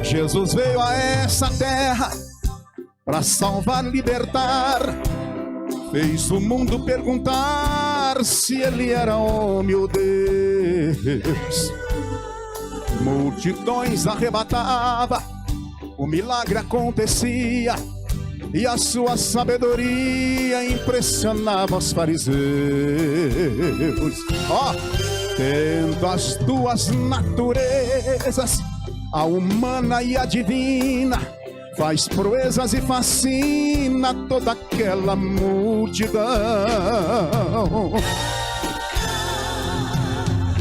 Jesus veio a essa terra para salvar, libertar. Fez o mundo perguntar se ele era homem ou Deus. Multidões arrebatava, o milagre acontecia, e a sua sabedoria impressionava os fariseus. Tendo as duas naturezas, a humana e a divina, faz proezas e fascina toda aquela multidão.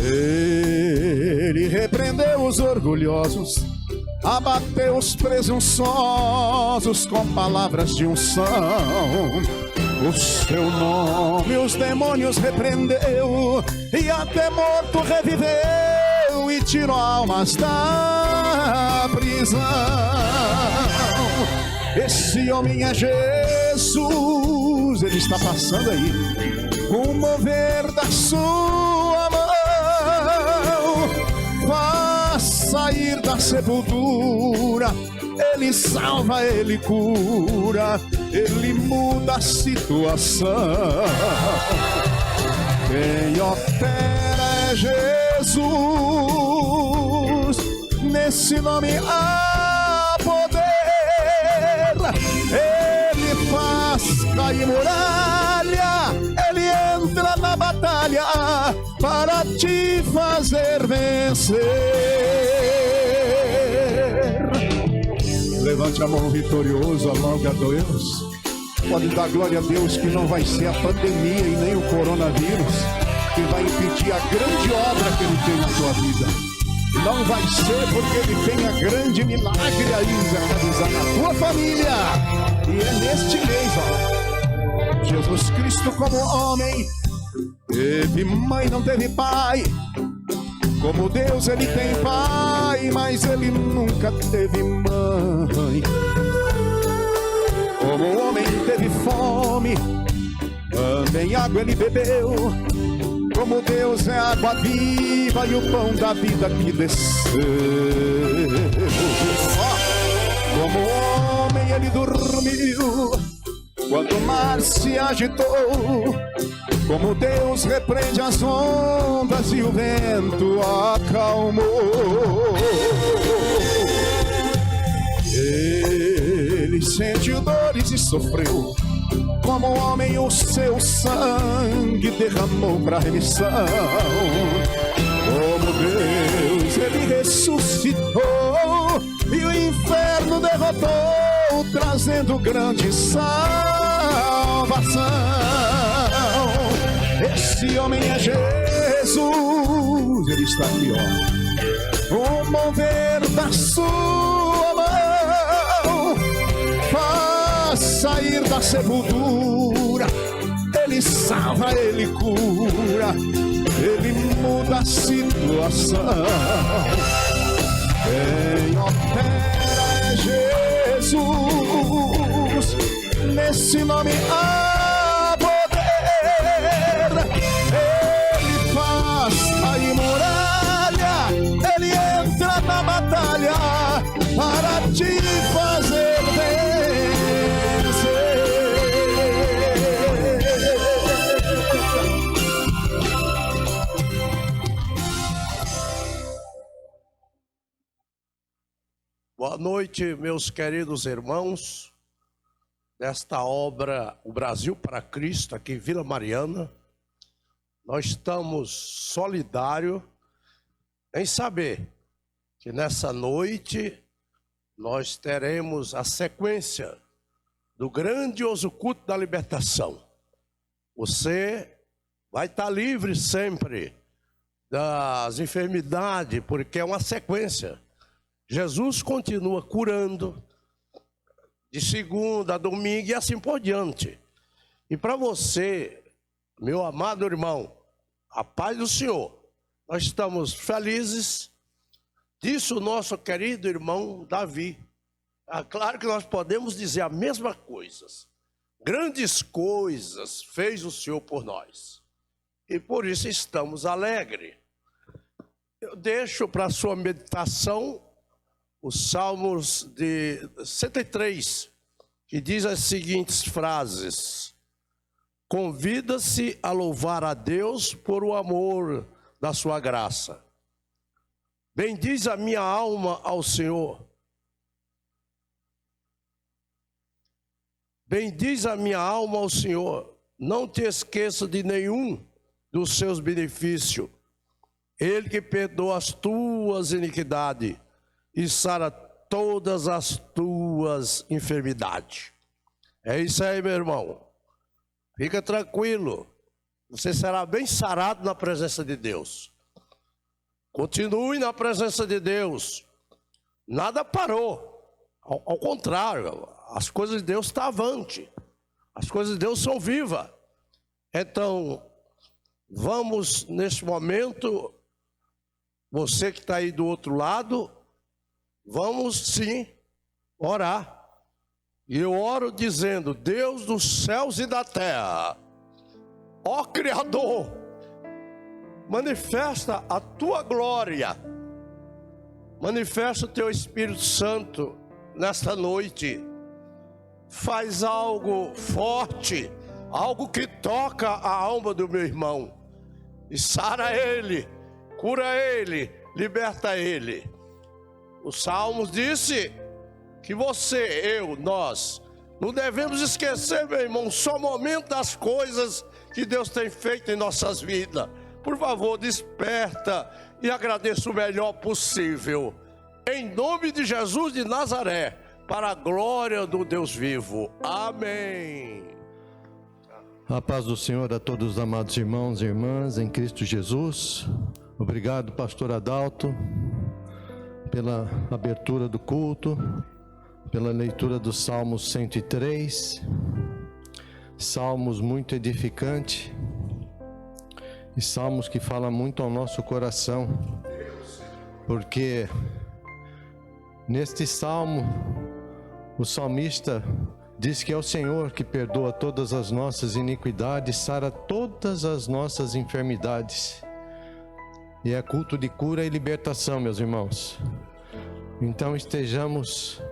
Ele repreendeu os orgulhosos, abateu os presunçosos com palavras de unção. O seu nome os demônios repreendeu, e até morto reviveu e tirou almas da prisão. Esse homem é Jesus, ele está passando aí, com o mover da sua mão, faz sair da sepultura. Ele salva, ele cura, ele muda a situação. Quem opera é Jesus, nesse nome há poder. Ele faz cair muralha, ele entra na batalha para te fazer vencer. Levante a mão vitorioso, aplaude a Deus. Pode dar glória a Deus que não vai ser a pandemia e nem o coronavírus que vai impedir a grande obra que ele tem na tua vida. Não vai ser porque ele tem a grande milagre aí realizar na tua família. E é neste mês, ó, Jesus Cristo como homem teve mãe, não teve pai. Como Deus ele tem pai, mas ele nunca teve mãe. Como o homem teve fome, também água ele bebeu. Como Deus é água viva e o pão da vida que desceu. Como homem ele dormiu quando o mar se agitou. Como Deus repreende as ondas e o vento acalmou. Ele sentiu dores e sofreu. Como homem o seu sangue derramou para remissão. Como Deus ele ressuscitou e o inferno derrotou, trazendo grande salvação. Esse homem é Jesus, ele está aqui, ó. O mover da sua mão faz sair da sepultura. Ele salva, ele cura, ele muda a situação. Quem opera é Jesus, nesse nome há poder. Ele faz cair muralha, ele entra na batalha para te fazer vencer. Boa noite, meus queridos irmãos, desta obra O Brasil para Cristo, aqui em Vila Mariana. Nós estamos solidários em saber que nessa noite nós teremos a sequência do grandioso culto da libertação. Você vai estar livre sempre das enfermidades, porque é uma sequência. Jesus continua curando de segunda a domingo e assim por diante. E para você, meu amado irmão, a paz do Senhor, nós estamos felizes. Disse o nosso querido irmão Davi. Claro que nós podemos dizer a mesma coisa. Grandes coisas fez o Senhor por nós. E por isso estamos alegres. Eu deixo para a sua meditação os Salmos de 103, que diz as seguintes frases: convida-se a louvar a Deus por o amor da sua graça. Bendiz a minha alma ao Senhor. Bendiz a minha alma ao Senhor. Não te esqueça de nenhum dos seus benefícios. Ele que perdoa as tuas iniquidades e sara todas as tuas enfermidades. É isso aí, meu irmão. Fica tranquilo. Você será bem sarado na presença de Deus. Continue na presença de Deus. Nada parou. Ao contrário, as coisas de Deus estão avante. As coisas de Deus são vivas. Então, vamos neste momento, você que está aí do outro lado, vamos sim orar. E eu oro dizendo: Deus dos céus e da terra, ó Criador, manifesta a tua glória, manifesta o teu Espírito Santo nesta noite. Faz algo forte, algo que toca a alma do meu irmão, e sara ele, cura ele, liberta ele. Os Salmos disse que você, eu, nós não devemos esquecer, meu irmão, só o momento das coisas que Deus tem feito em nossas vidas. Por favor, desperta e agradeça o melhor possível. Em nome de Jesus de Nazaré, para a glória do Deus vivo. Amém. A paz do Senhor a todos os amados irmãos e irmãs em Cristo Jesus. Obrigado, pastor Adalto, pela abertura do culto, pela leitura do Salmos 103, salmos muito edificantes, e salmos que falam muito ao nosso coração, porque neste salmo, o salmista diz que é o Senhor que perdoa todas as nossas iniquidades, sara todas as nossas enfermidades, e é culto de cura e libertação, meus irmãos. Então estejamos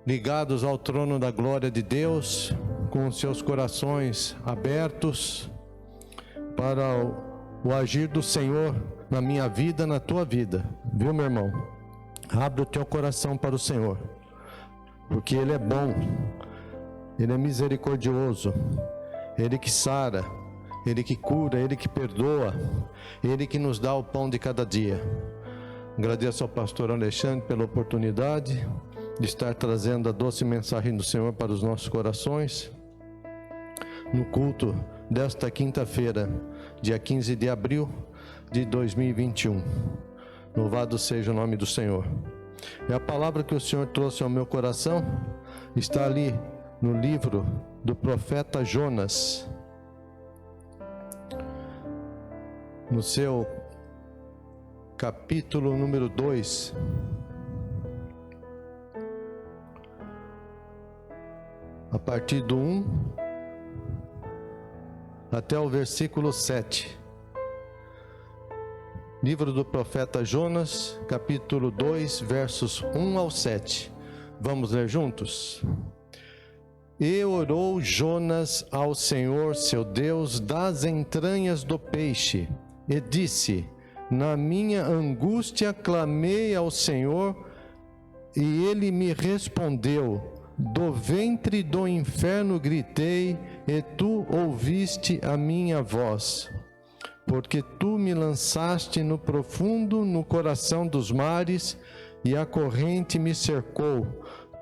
ligados ao trono da glória de Deus, com os seus corações abertos para o agir do Senhor na minha vida, na tua vida, viu, meu irmão? Abre o teu coração para o Senhor, porque Ele é bom, Ele é misericordioso, Ele que sara, Ele que cura, Ele que perdoa, Ele que nos dá o pão de cada dia. Agradeço ao pastor Alexandre pela oportunidade de estar trazendo a doce mensagem do Senhor para os nossos corações, no culto desta quinta-feira, dia 15 de abril de 2021. Louvado seja o nome do Senhor. E a palavra que o Senhor trouxe ao meu coração está ali no livro do profeta Jonas, no seu capítulo número 2, a partir do 1 até o versículo 7. Livro do profeta Jonas, capítulo 2, versos 1 ao 7. Vamos ler juntos? E orou Jonas ao Senhor seu Deus das entranhas do peixe, e disse: na minha angústia clamei ao Senhor, e ele me respondeu. Do ventre do inferno gritei, e tu ouviste a minha voz. Porque tu me lançaste no profundo, no coração dos mares, e a corrente me cercou.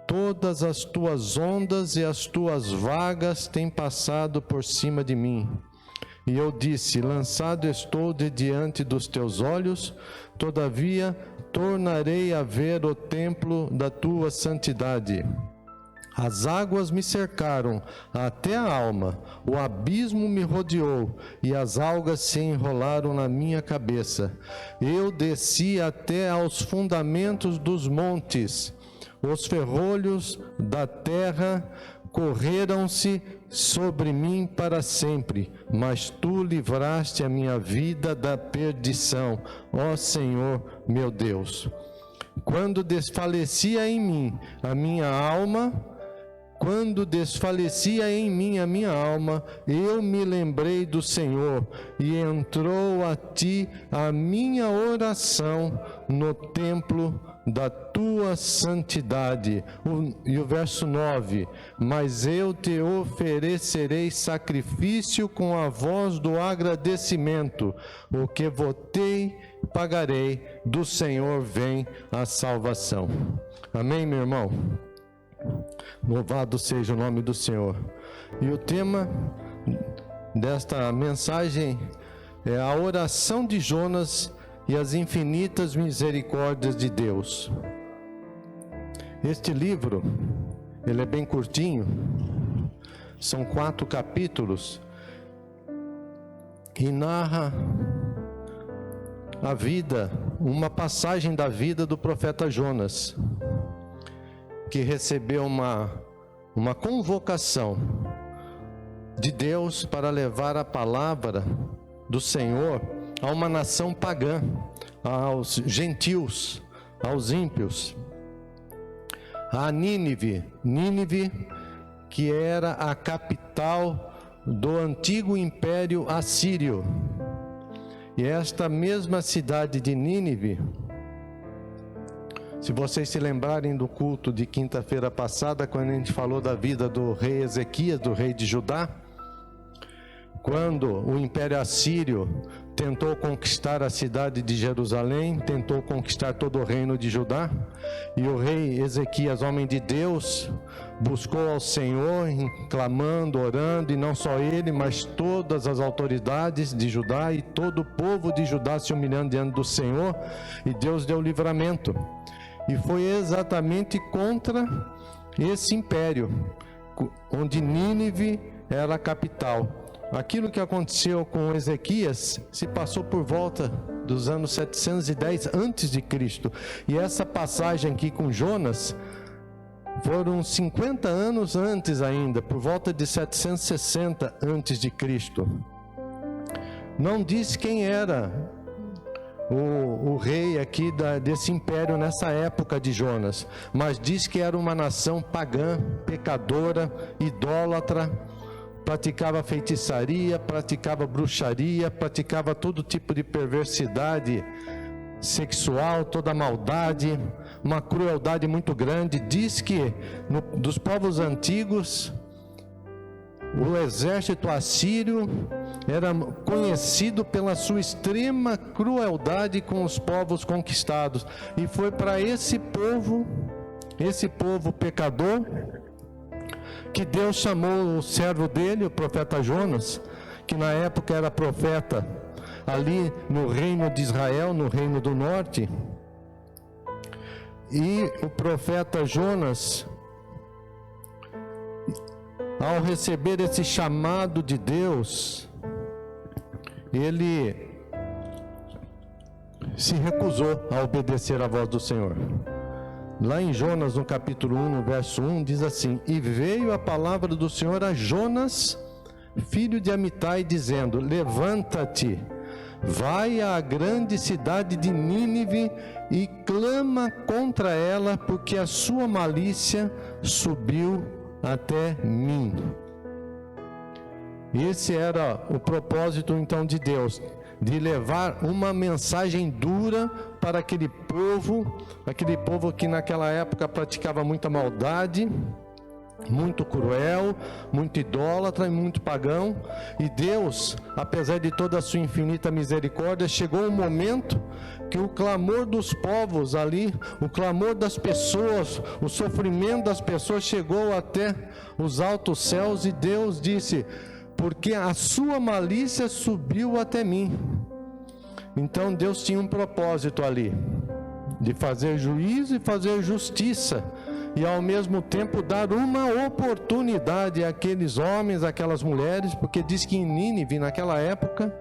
Todas as tuas ondas e as tuas vagas têm passado por cima de mim. E eu disse: lançado estou de diante dos teus olhos, todavia tornarei a ver o templo da tua santidade. As águas me cercaram até a alma, o abismo me rodeou, e as algas se enrolaram na minha cabeça. Eu desci até aos fundamentos dos montes, os ferrolhos da terra correram-se sobre mim para sempre, mas tu livraste a minha vida da perdição, ó Senhor meu Deus. Quando desfalecia em mim a minha alma, eu me lembrei do Senhor, e entrou a ti a minha oração no templo da tua santidade. E o verso 9: mas eu te oferecerei sacrifício com a voz do agradecimento, o que votei pagarei, do Senhor vem a salvação. Amém, meu irmão? Louvado seja o nome do Senhor. E o tema desta mensagem é a oração de Jonas e as infinitas misericórdias de Deus. Este livro, ele é bem curtinho, são 4 capítulos, e narra a vida, uma passagem da vida do profeta Jonas, que recebeu uma convocação de Deus para levar a palavra do Senhor a uma nação pagã, aos gentios, aos ímpios, a Nínive, que era a capital do antigo império assírio. E esta mesma cidade de Nínive, se vocês se lembrarem do culto de quinta-feira passada, quando a gente falou da vida do rei Ezequias, do rei de Judá, quando o Império Assírio tentou conquistar a cidade de Jerusalém, tentou conquistar todo o reino de Judá, e o rei Ezequias, homem de Deus, buscou ao Senhor, clamando, orando, e não só ele, mas todas as autoridades de Judá e todo o povo de Judá se humilhando diante do Senhor, e Deus deu livramento. E foi exatamente contra esse império, onde Nínive era a capital. Aquilo que aconteceu com Ezequias se passou por volta dos anos 710 a.C. E essa passagem aqui com Jonas foram 50 anos antes ainda, por volta de 760 a.C. Não diz quem era o rei aqui desse império nessa época de Jonas, mas diz que era uma nação pagã, pecadora, idólatra, praticava feitiçaria, praticava bruxaria, praticava todo tipo de perversidade sexual, toda maldade, uma crueldade muito grande. Diz que dos povos antigos, o exército assírio era conhecido pela sua extrema crueldade com os povos conquistados, e foi para esse povo pecador, que Deus chamou o servo dele, o profeta Jonas, que na época era profeta ali no reino de Israel, no reino do norte. E o profeta Jonas, ao receber esse chamado de Deus, ele se recusou a obedecer à voz do Senhor. Lá em Jonas, no capítulo 1, no verso 1, diz assim: e veio a palavra do Senhor a Jonas, filho de Amitai, dizendo: levanta-te, vai à grande cidade de Nínive e clama contra ela, porque a sua malícia subiu até mim. Esse era o propósito então de Deus, de levar uma mensagem dura para aquele povo que naquela época praticava muita maldade, muito cruel, muito idólatra e muito pagão. E Deus, apesar de toda a sua infinita misericórdia, chegou um momento que o clamor dos povos ali, o clamor das pessoas, o sofrimento das pessoas chegou até os altos céus, e Deus disse: porque a sua malícia subiu até mim. Então Deus tinha um propósito ali, de fazer juízo e fazer justiça, e ao mesmo tempo dar uma oportunidade àqueles homens, àquelas mulheres, porque diz que em Nínive, naquela época,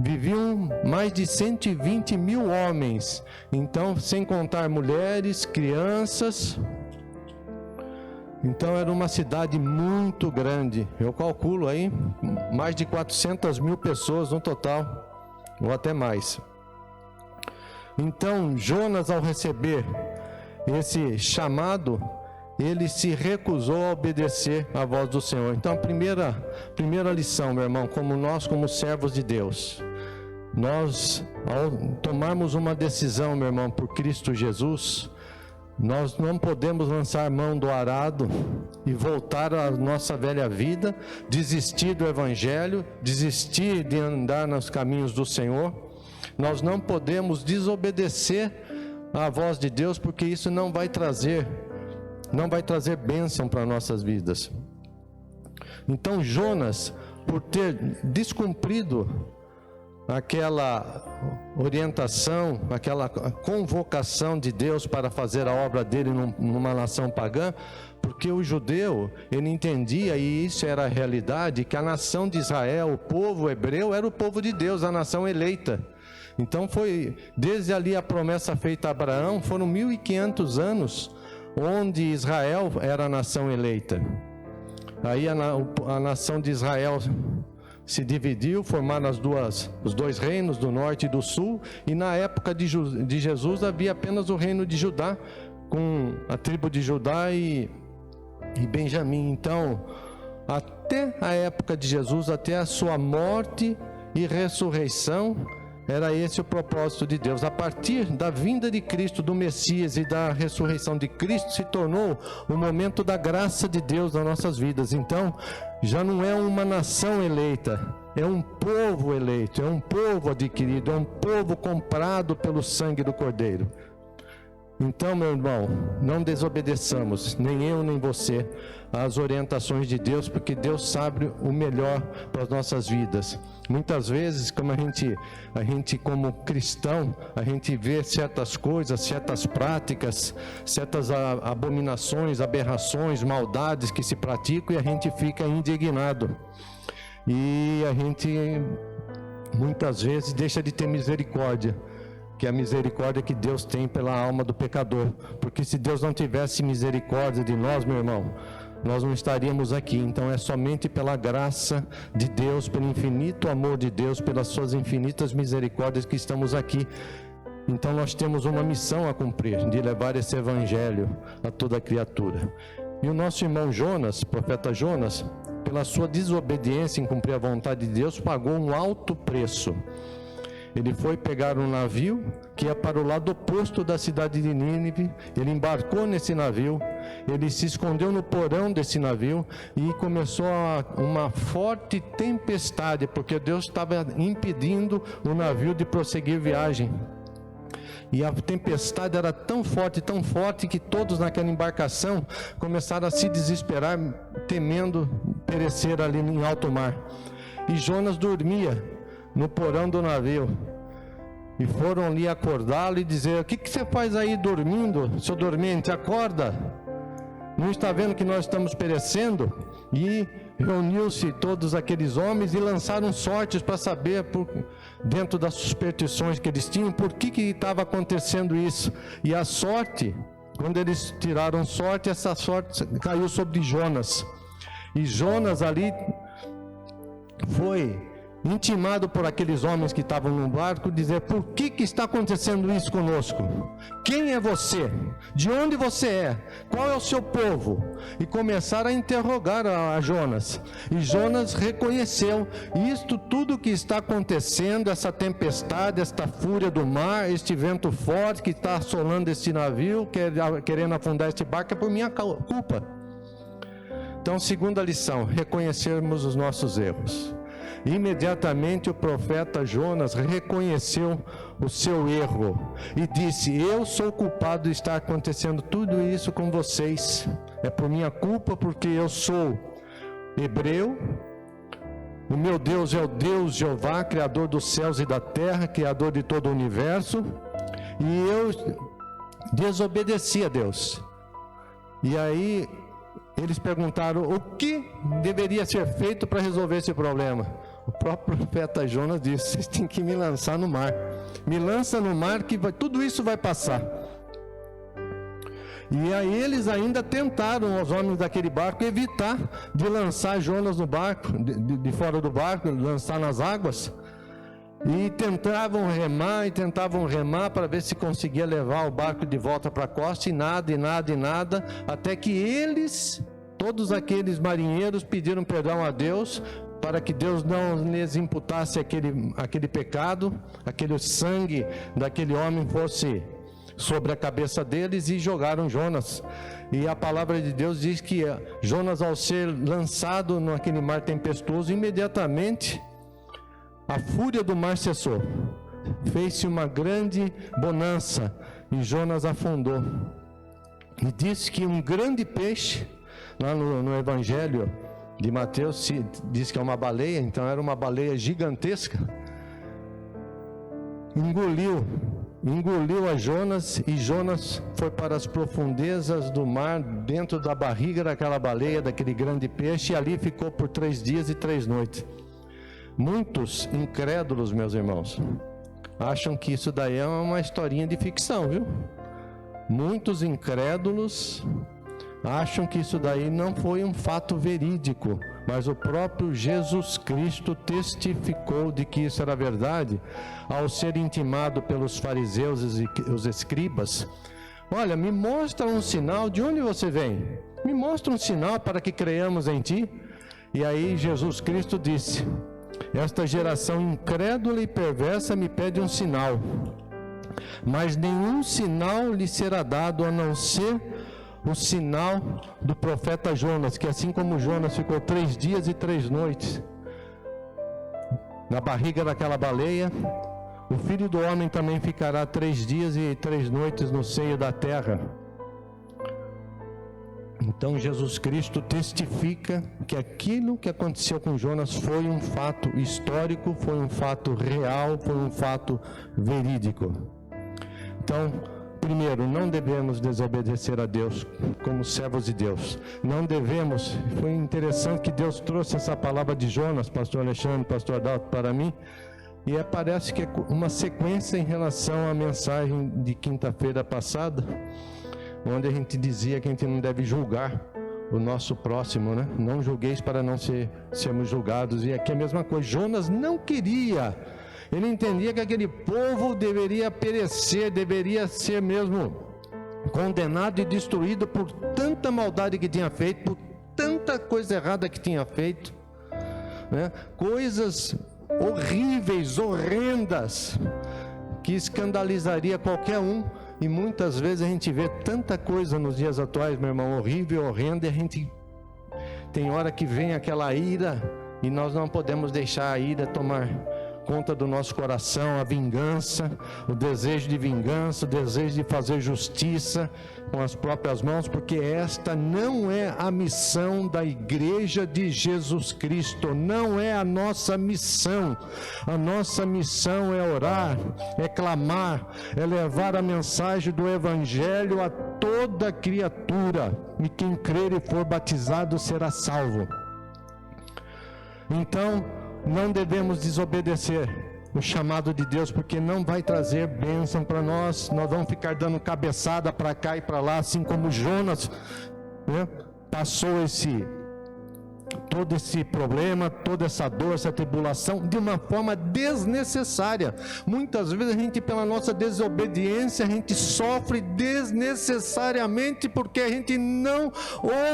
viviam mais de 120 mil homens, então sem contar mulheres, crianças. Então era uma cidade muito grande, eu calculo aí mais de 400 mil pessoas no total, ou até mais. Então Jonas, ao receber esse chamado, ele se recusou a obedecer à voz do Senhor. Então, a primeira lição, meu irmão, como servos de Deus, nós, ao tomarmos uma decisão, meu irmão, por Cristo Jesus, nós não podemos lançar mão do arado e voltar à nossa velha vida, desistir do Evangelho, desistir de andar nos caminhos do Senhor. Nós não podemos desobedecer à voz de Deus, porque isso não vai trazer bênção para nossas vidas. Então Jonas, por ter descumprido aquela orientação, aquela convocação de Deus para fazer a obra dele numa nação pagã, porque o judeu, ele entendia, e isso era a realidade, que a nação de Israel, o povo hebreu, era o povo de Deus, a nação eleita. Então foi, desde ali a promessa feita a Abraão, foram 1500 anos, onde Israel era a nação eleita. Aí a nação de Israel se dividiu, formaram os dois reinos, do norte e do sul, e na época de Jesus havia apenas o reino de Judá, com a tribo de Judá e Benjamim. Então, até a época de Jesus, até a sua morte e ressurreição, era esse o propósito de Deus. A partir da vinda de Cristo, do Messias e da ressurreição de Cristo, se tornou o momento da graça de Deus nas nossas vidas. Então, já não é uma nação eleita, é um povo eleito, é um povo adquirido, é um povo comprado pelo sangue do Cordeiro. Então, meu irmão, não desobedeçamos, nem eu nem você, às orientações de Deus, porque Deus sabe o melhor para as nossas vidas. Muitas vezes, como a gente como cristão, a gente vê certas coisas, certas práticas, certas abominações, aberrações, maldades que se praticam, e a gente fica indignado. E a gente, muitas vezes, deixa de ter misericórdia, que é a misericórdia que Deus tem pela alma do pecador. Porque se Deus não tivesse misericórdia de nós, meu irmão, nós não estaríamos aqui. Então é somente pela graça de Deus, pelo infinito amor de Deus, pelas suas infinitas misericórdias que estamos aqui. Então nós temos uma missão a cumprir, de levar esse evangelho a toda criatura. E o nosso irmão Jonas, profeta Jonas, pela sua desobediência em cumprir a vontade de Deus, pagou um alto preço. Ele foi pegar um navio que ia para o lado oposto da cidade de Nínive. Ele embarcou nesse navio, ele se escondeu no porão desse navio e começou uma forte tempestade, porque Deus estava impedindo o navio de prosseguir viagem. E a tempestade era tão forte que todos naquela embarcação começaram a se desesperar, temendo perecer ali em alto mar. E Jonas dormia no porão do navio, e foram ali acordá-lo e dizer: o que você faz aí dormindo, seu dormente? Acorda, não está vendo que nós estamos perecendo? E reuniu-se todos aqueles homens e lançaram sortes para saber, dentro das superstições que eles tinham, por que estava acontecendo isso. E a sorte, quando eles tiraram sorte, essa sorte caiu sobre Jonas, e Jonas ali foi intimado por aqueles homens que estavam no barco, dizer: por que está acontecendo isso conosco? Quem é você? De onde você é? Qual é o seu povo? E começaram a interrogar a Jonas. E Jonas reconheceu isto tudo que está acontecendo, essa tempestade, esta fúria do mar, este vento forte que está assolando este navio, querendo afundar este barco, é por minha culpa. Então, segunda lição: reconhecermos os nossos erros. Imediatamente o profeta Jonas reconheceu o seu erro e disse: eu sou culpado de estar acontecendo tudo isso com vocês. É por minha culpa, porque eu sou hebreu. O meu Deus é o Deus Jeová, Criador dos céus e da terra, Criador de todo o universo. E eu desobedeci a Deus. E aí eles perguntaram: o que deveria ser feito para resolver esse problema? O próprio profeta Jonas disse: vocês têm que me lançar no mar. Me lança no mar que tudo isso vai passar. E aí eles ainda tentaram, os homens daquele barco, evitar de lançar Jonas no barco, de fora do barco, lançar nas águas. e tentavam remar para ver se conseguia levar o barco de volta para a costa, e nada, até que eles, todos aqueles marinheiros, pediram perdão a Deus, para que Deus não lhes imputasse aquele pecado, aquele sangue daquele homem fosse sobre a cabeça deles, e jogaram Jonas. E a palavra de Deus diz que Jonas, ao ser lançado naquele mar tempestuoso, imediatamente a fúria do mar cessou, fez-se uma grande bonança e Jonas afundou. E diz que um grande peixe, lá no Evangelho de Mateus, diz que é uma baleia, então era uma baleia gigantesca, engoliu a Jonas, e Jonas foi para as profundezas do mar, dentro da barriga daquela baleia, daquele grande peixe, e ali ficou por 3 dias e 3 noites. Muitos incrédulos, meus irmãos, acham que isso daí é uma historinha de ficção, viu? Muitos incrédulos acham que isso daí não foi um fato verídico, mas o próprio Jesus Cristo testificou de que isso era verdade, ao ser intimado pelos fariseus e os escribas. Olha, me mostra um sinal, de onde você vem? Me mostra um sinal para que creiamos em ti. E aí Jesus Cristo disse: esta geração incrédula e perversa me pede um sinal, mas nenhum sinal lhe será dado a não ser o sinal do profeta Jonas, que assim como Jonas ficou 3 dias e 3 noites na barriga daquela baleia, o Filho do Homem também ficará 3 dias e 3 noites no seio da terra. Então Jesus Cristo testifica que aquilo que aconteceu com Jonas foi um fato histórico, foi um fato real, foi um fato verídico. Então, primeiro, não devemos desobedecer a Deus como servos de Deus. Não devemos. Foi interessante que Deus trouxe essa palavra de Jonas, pastor Alexandre, pastor Adalto, para mim, e parece que é uma sequência em relação à mensagem de quinta-feira passada, onde a gente dizia que a gente não deve julgar o nosso próximo, né? Não julgueis para não sermos julgados. E aqui é a mesma coisa. Jonas não queria, ele entendia que aquele povo deveria perecer, deveria ser mesmo condenado e destruído por tanta maldade que tinha feito, por tanta coisa errada que tinha feito, né? Coisas horríveis, horrendas, que escandalizaria qualquer um. E muitas vezes a gente vê tanta coisa nos dias atuais, meu irmão, horrível, horrenda, e a gente tem hora que vem aquela ira, e nós não podemos deixar a ira tomar conta do nosso coração, a vingança, o desejo de vingança, o desejo de fazer justiça com as próprias mãos, porque esta não é a missão da Igreja de Jesus Cristo, não é a nossa missão. A nossa missão é orar, é clamar, é levar a mensagem do Evangelho a toda criatura, e quem crer e for batizado será salvo. Então, não devemos desobedecer o chamado de Deus, porque não vai trazer bênção para nós. Nós vamos ficar dando cabeçada para cá e para lá, assim como Jonas, né, passou todo esse problema, toda essa dor, essa tribulação, de uma forma desnecessária. Muitas vezes a gente, pela nossa desobediência, a gente sofre desnecessariamente, porque a gente não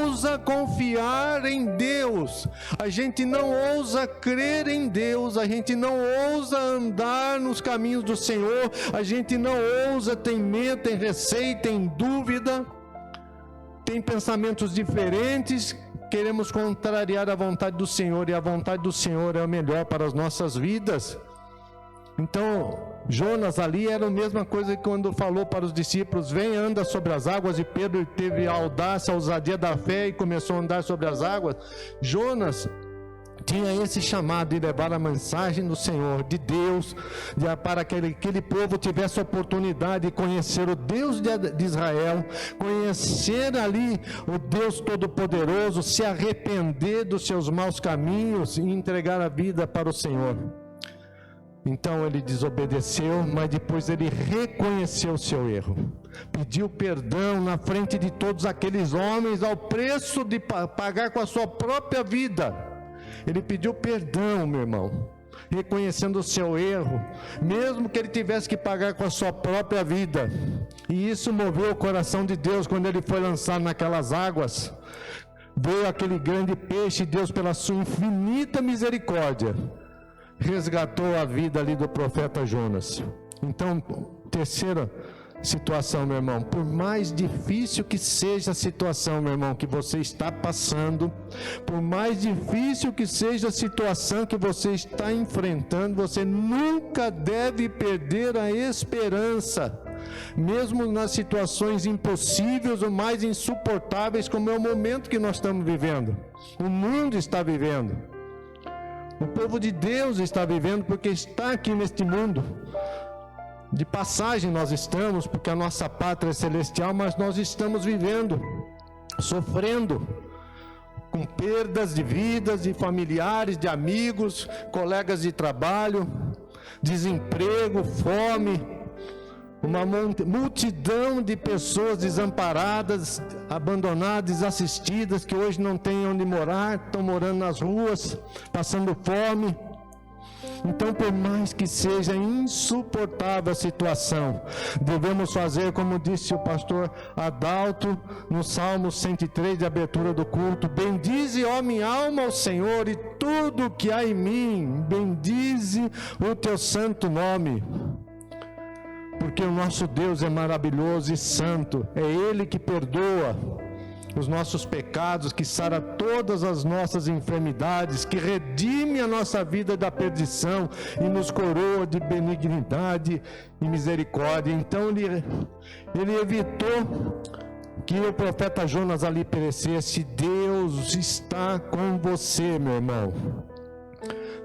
ousa confiar em Deus, a gente não ousa crer em Deus, a gente não ousa andar nos caminhos do Senhor, a gente não ousa, tem medo, tem receio, tem dúvida, tem pensamentos diferentes, queremos contrariar a vontade do Senhor, e a vontade do Senhor é o melhor para as nossas vidas. Então, Jonas ali era a mesma coisa que quando falou para os discípulos: vem, anda sobre as águas, e Pedro teve a audácia, a ousadia da fé e começou a andar sobre as águas. Jonas tinha esse chamado de levar a mensagem do Senhor, de Deus, para que aquele povo tivesse a oportunidade de conhecer o Deus de Israel, conhecer ali o Deus Todo-Poderoso, se arrepender dos seus maus caminhos e entregar a vida para o Senhor. Então ele desobedeceu, mas depois ele reconheceu o seu erro, pediu perdão na frente de todos aqueles homens, ao preço de pagar com a sua própria vida. Ele pediu perdão, meu irmão. reconhecendo o seu erro, mesmo que ele tivesse que pagar com a sua própria vida. E isso moveu o coração de Deus quando ele foi lançado naquelas águas. Veio aquele grande peixe, Deus, pela sua infinita misericórdia, resgatou a vida ali do profeta Jonas. Então, terceira situação, meu irmão, por mais difícil que seja a situação, meu irmão, que você está passando, por mais difícil que seja a situação que você está enfrentando, você nunca deve perder a esperança, mesmo nas situações impossíveis ou mais insuportáveis, como é o momento que nós estamos vivendo, o mundo está vivendo, o povo de Deus está vivendo, porque está aqui neste mundo. De passagem nós estamos, porque a nossa pátria é celestial, mas nós estamos vivendo, sofrendo, com perdas de vidas, de familiares, de amigos, colegas de trabalho, desemprego, fome, uma multidão de pessoas desamparadas, abandonadas, desassistidas, que hoje não têm onde morar, estão morando nas ruas, passando fome. Então, por mais que seja insuportável a situação, devemos fazer como disse o pastor Adalto no Salmo 103, de abertura do culto: bendize, ó minha alma, ao Senhor, e tudo que há em mim, bendize o teu santo nome. Porque o nosso Deus é maravilhoso e santo, é Ele que perdoa os nossos pecados, que sara todas as nossas enfermidades, que redime a nossa vida da perdição e nos coroa de benignidade e misericórdia. Então ele evitou que o profeta Jonas ali perecesse. Deus está com você, meu irmão.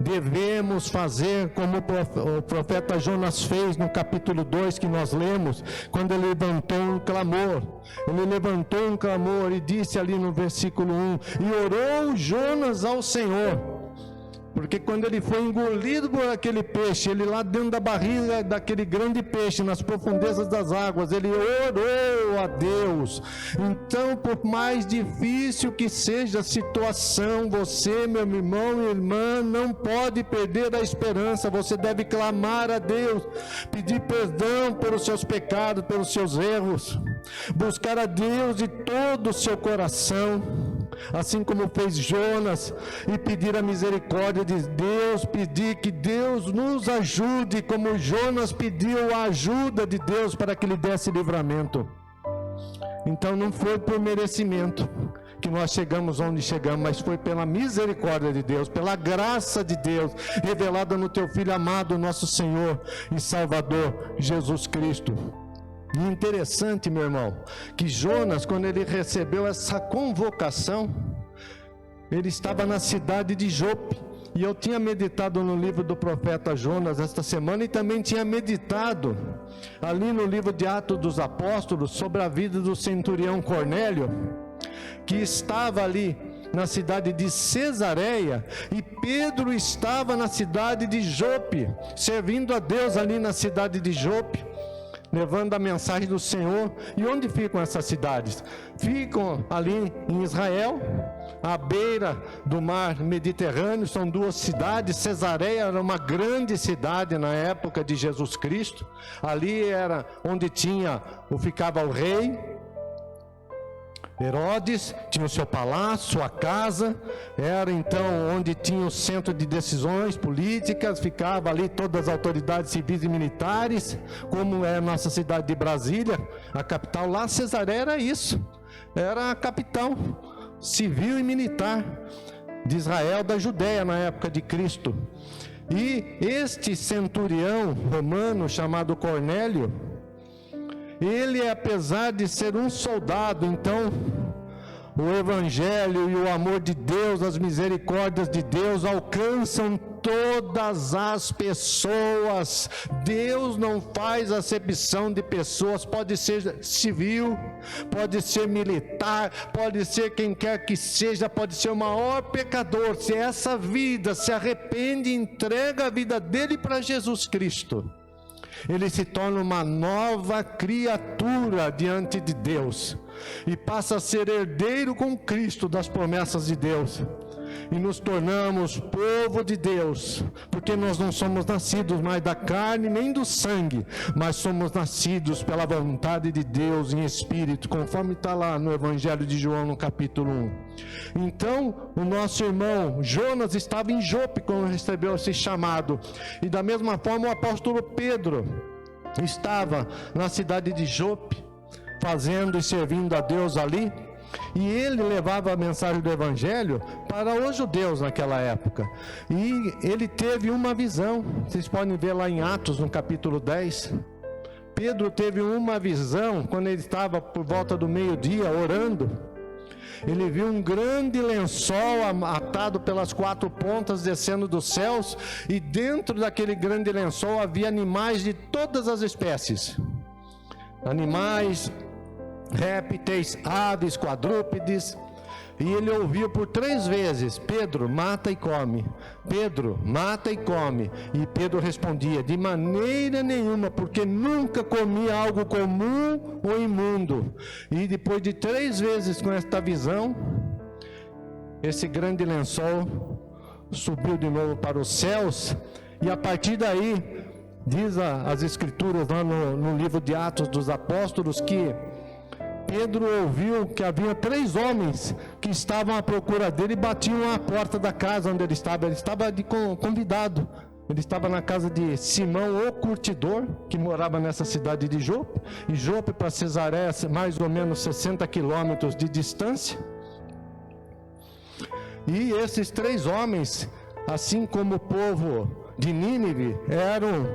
Devemos fazer como o profeta Jonas fez no capítulo 2 que nós lemos, quando ele levantou um clamor. Ele levantou um clamor e disse ali no versículo 1: e orou Jonas ao Senhor. Porque quando ele foi engolido por aquele peixe, ele lá dentro da barriga daquele grande peixe, nas profundezas das águas, ele orou a Deus. Então, por mais difícil que seja a situação, você, meu irmão e irmã, não pode perder a esperança. Você deve clamar a Deus, pedir perdão pelos seus pecados, pelos seus erros, buscar a Deus de todo o seu coração, assim como fez Jonas, e pedir a misericórdia de Deus, pedir que Deus nos ajude, como Jonas pediu a ajuda de Deus para que lhe desse livramento. Então não foi por merecimento que nós chegamos onde chegamos, mas foi pela misericórdia de Deus, pela graça de Deus, revelada no teu Filho amado, nosso Senhor e Salvador, Jesus Cristo. E interessante, meu irmão, que Jonas, quando ele recebeu essa convocação, ele estava na cidade de Jope. E eu tinha meditado no livro do profeta Jonas esta semana, e também tinha meditado ali no livro de Atos dos Apóstolos sobre a vida do centurião Cornélio, que estava ali na cidade de Cesareia, e Pedro estava na cidade de Jope, servindo a Deus ali na cidade de Jope, levando a mensagem do Senhor. E onde ficam essas cidades? Ficam ali em Israel, à beira do mar Mediterrâneo. São duas cidades. Cesareia era uma grande cidade na época de Jesus Cristo. Ali era onde ficava o rei Herodes, tinha o seu palácio, sua casa, era então onde tinha o centro de decisões políticas, ficava ali todas as autoridades civis e militares, como é a nossa cidade de Brasília, a capital. Lá Cesareia era isso, era a capital civil e militar de Israel, da Judéia na época de Cristo. E este centurião romano chamado Cornélio, ele, apesar de ser um soldado, então o evangelho e o amor de Deus, as misericórdias de Deus alcançam todas as pessoas. Deus não faz acepção de pessoas, pode ser civil, pode ser militar, pode ser quem quer que seja, pode ser o maior pecador. Se essa vida se arrepende e entrega a vida dele para Jesus Cristo, ele se torna uma nova criatura diante de Deus e passa a ser herdeiro com Cristo das promessas de Deus. e nos tornamos povo de Deus, porque nós não somos nascidos mais da carne nem do sangue, mas somos nascidos pela vontade de Deus em espírito, conforme está lá no Evangelho de João, no capítulo 1. Então, o nosso irmão Jonas estava em Jope quando recebeu esse chamado, e da mesma forma o apóstolo Pedro estava na cidade de Jope, fazendo e servindo a Deus ali, e ele levava a mensagem do Evangelho para os judeus naquela época, e ele teve uma visão. Vocês podem ver lá em Atos, no capítulo 10, Pedro teve uma visão quando ele estava por volta do meio-dia orando. Ele viu um grande lençol atado pelas 4 pontas descendo dos céus, e dentro daquele grande lençol havia animais de todas as espécies, animais, répteis, aves, quadrúpedes. E ele ouviu por 3 vezes: Pedro, mata e come. Pedro, mata e come. E Pedro respondia: de maneira nenhuma, porque nunca comi algo comum ou imundo. E depois de 3 vezes com esta visão, esse grande lençol subiu de novo para os céus, e a partir daí, diz as escrituras lá no livro de Atos dos Apóstolos, que Pedro ouviu que havia 3 homens que estavam à procura dele e batiam à porta da casa onde ele estava. Ele estava de convidado. Ele estava na casa de Simão, o curtidor, que morava nessa cidade de Jope. E Jope para Cesareia, mais ou menos 60 quilômetros de distância. E esses 3 homens, assim como o povo de Nínive, eram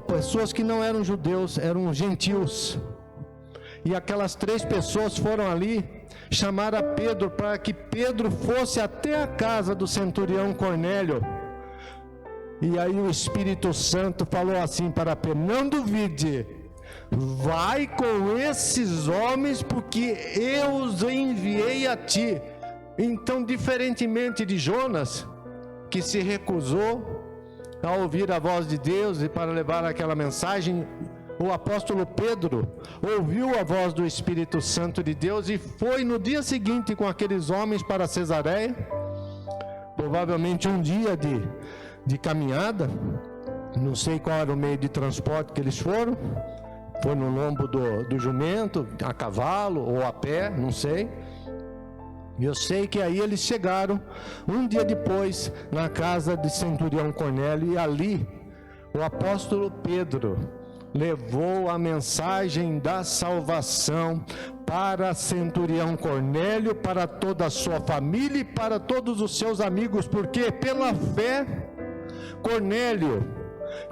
pessoas que não eram judeus, eram gentios. E aquelas 3 pessoas foram ali chamar a Pedro para que Pedro fosse até a casa do centurião Cornélio. E aí o Espírito Santo falou assim para Pedro: não duvide, vai com esses homens, porque eu os enviei a ti. Então, diferentemente de Jonas, que se recusou a ouvir a voz de Deus e para levar aquela mensagem, o apóstolo Pedro ouviu a voz do Espírito Santo de Deus e foi no dia seguinte com aqueles homens para Cesareia, provavelmente um dia de caminhada. Não sei qual era o meio de transporte que eles foram, foi no lombo do jumento, a cavalo ou a pé, não sei. E eu sei que aí eles chegaram um dia depois na casa de centurião Cornélio, e ali o apóstolo Pedro levou a mensagem da salvação para centurião Cornélio, para toda a sua família e para todos os seus amigos, porque pela fé, Cornélio,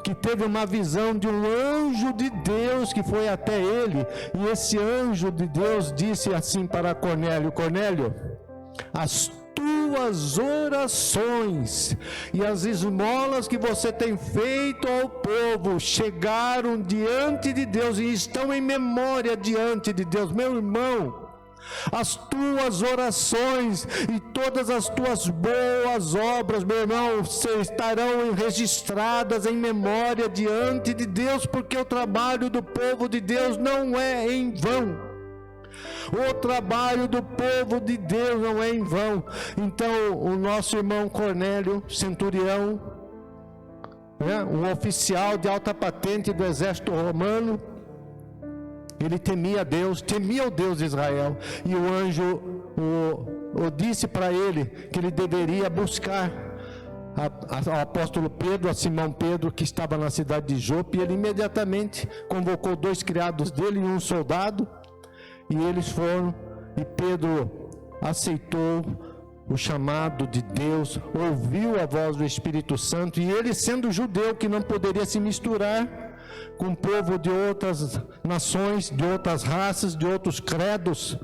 que teve uma visão de um anjo de Deus que foi até ele, e esse anjo de Deus disse assim para Cornélio: Cornélio, as tuas orações e as esmolas que você tem feito ao povo chegaram diante de Deus e estão em memória diante de Deus. Meu irmão, as tuas orações e todas as tuas boas obras, meu irmão, estarão registradas em memória diante de Deus, porque o trabalho do povo de Deus não é em vão. O trabalho do povo de Deus não é em vão. Então, o nosso irmão Cornélio, centurião, um oficial de alta patente do exército romano, ele temia Deus, temia o Deus de Israel, e o anjo disse para ele que ele deveria buscar ao apóstolo Pedro, a Simão Pedro, que estava na cidade de Jope. E ele imediatamente convocou 2 criados dele e um soldado, e eles foram, e Pedro aceitou o chamado de Deus, ouviu a voz do Espírito Santo, e ele, sendo judeu, que não poderia se misturar com o povo de outras nações, de outras raças, de outros credos,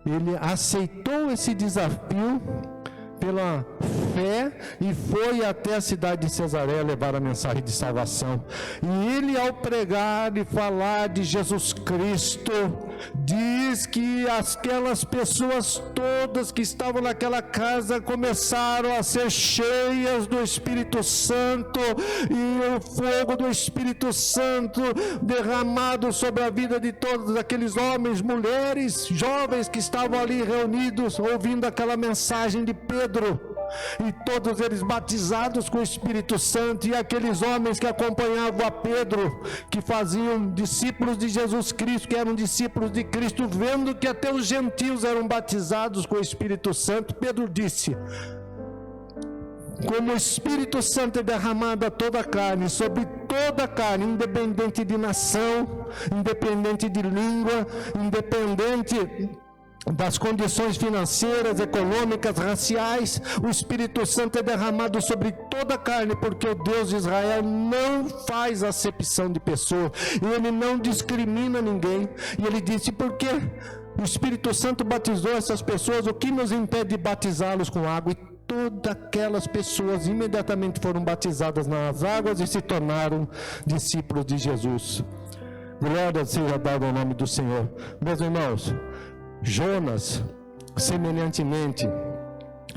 ele aceitou esse desafio pela fé e foi até a cidade de Cesareia levar a mensagem de salvação. E ele, ao pregar e falar de Jesus Cristo, diz que aquelas pessoas todas que estavam naquela casa começaram a ser cheias do Espírito Santo, e o fogo do Espírito Santo derramado sobre a vida de todos aqueles homens, mulheres, jovens que estavam ali reunidos, ouvindo aquela mensagem de Pedro, e todos eles batizados com o Espírito Santo. E aqueles homens que acompanhavam a Pedro, que faziam discípulos de Jesus Cristo, que eram discípulos de Cristo, vendo que até os gentios eram batizados com o Espírito Santo, Pedro disse: como o Espírito Santo é derramado a toda a carne, sobre toda a carne, independente de nação, independente de língua, independente das condições financeiras, econômicas, raciais, o Espírito Santo é derramado sobre toda a carne, porque o Deus de Israel não faz acepção de pessoa, ele não discrimina ninguém. E ele disse: por quê? O Espírito Santo batizou essas pessoas, o que nos impede de batizá-los com água? E todas aquelas pessoas imediatamente foram batizadas nas águas e se tornaram discípulos de Jesus. Glória seja dada ao nome do Senhor. Meus irmãos, Jonas, semelhantemente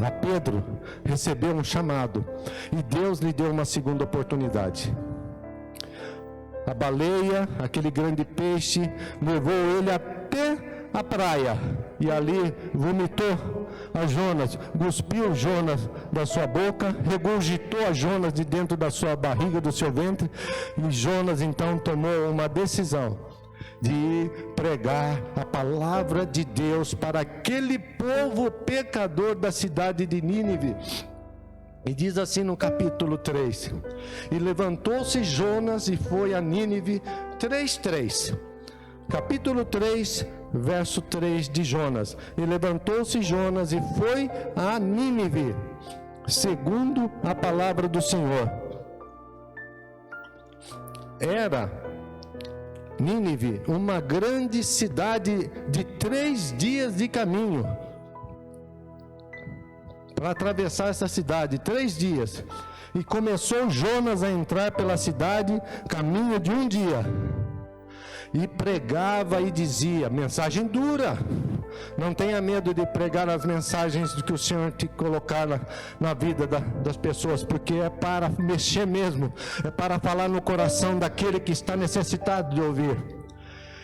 a Pedro, recebeu um chamado e Deus lhe deu uma segunda oportunidade. A baleia, aquele grande peixe, levou ele até a praia e ali vomitou a Jonas, cuspiu Jonas da sua boca, regurgitou a Jonas de dentro da sua barriga, do seu ventre, e Jonas então tomou uma decisão de pregar a palavra de Deus para aquele povo pecador da cidade de Nínive. E diz assim no capítulo 3: e levantou-se Jonas e foi a Nínive. 3:3, capítulo 3, verso 3 de Jonas. E levantou-se Jonas e foi a Nínive, segundo a palavra do Senhor. Era Nínive uma grande cidade de 3 dias de caminho. Para atravessar essa cidade, 3 dias. E começou Jonas a entrar pela cidade, caminho de 1 dia. E pregava e dizia, mensagem dura, não tenha medo de pregar as mensagens que o Senhor te colocar na vida das pessoas, porque é para mexer mesmo, é para falar no coração daquele que está necessitado de ouvir.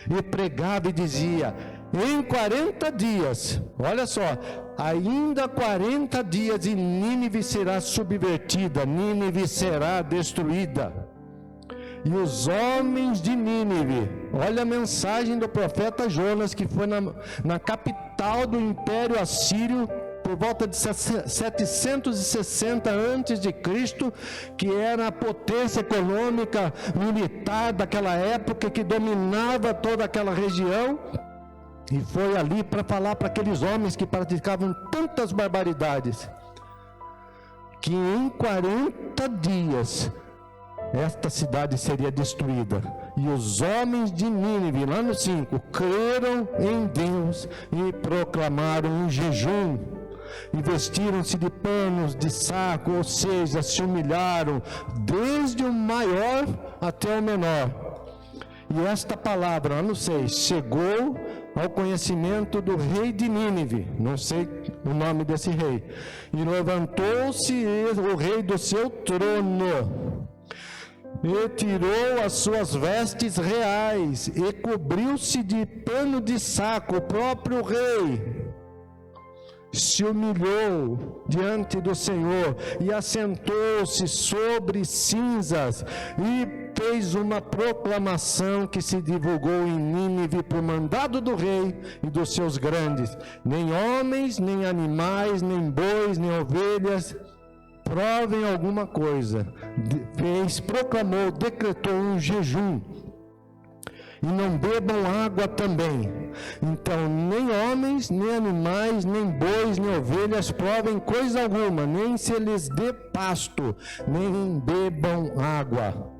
E pregava e dizia, em 40 dias, olha só, ainda 40 dias e Nínive será subvertida, Nínive será destruída. E os homens de Nínive, olha a mensagem do profeta Jonas, que foi na capital do Império Assírio, por volta de 760 a.C., que era a potência econômica, militar daquela época, que dominava toda aquela região, e foi ali para falar para aqueles homens que praticavam tantas barbaridades, que em 40 dias esta cidade seria destruída. E os homens de Nínive, lá no 5, creram em Deus e proclamaram um jejum, e vestiram-se de panos de saco, ou seja, se humilharam, desde o maior até o menor. E esta palavra, lá no 6, chegou ao conhecimento do rei de Nínive, não sei o nome desse rei, e levantou-se o rei do seu trono, e tirou as suas vestes reais, e cobriu-se de pano de saco. O próprio rei se humilhou diante do Senhor, e assentou-se sobre cinzas, e fez uma proclamação que se divulgou em Nínive por mandado do rei e dos seus grandes. Nem homens, nem animais, nem bois, nem ovelhas provem alguma coisa. Proclamou, decretou um jejum, e não bebam água também. Então, nem homens, nem animais, nem bois, nem ovelhas provem coisa alguma, nem se lhes dê pasto, nem bebam água.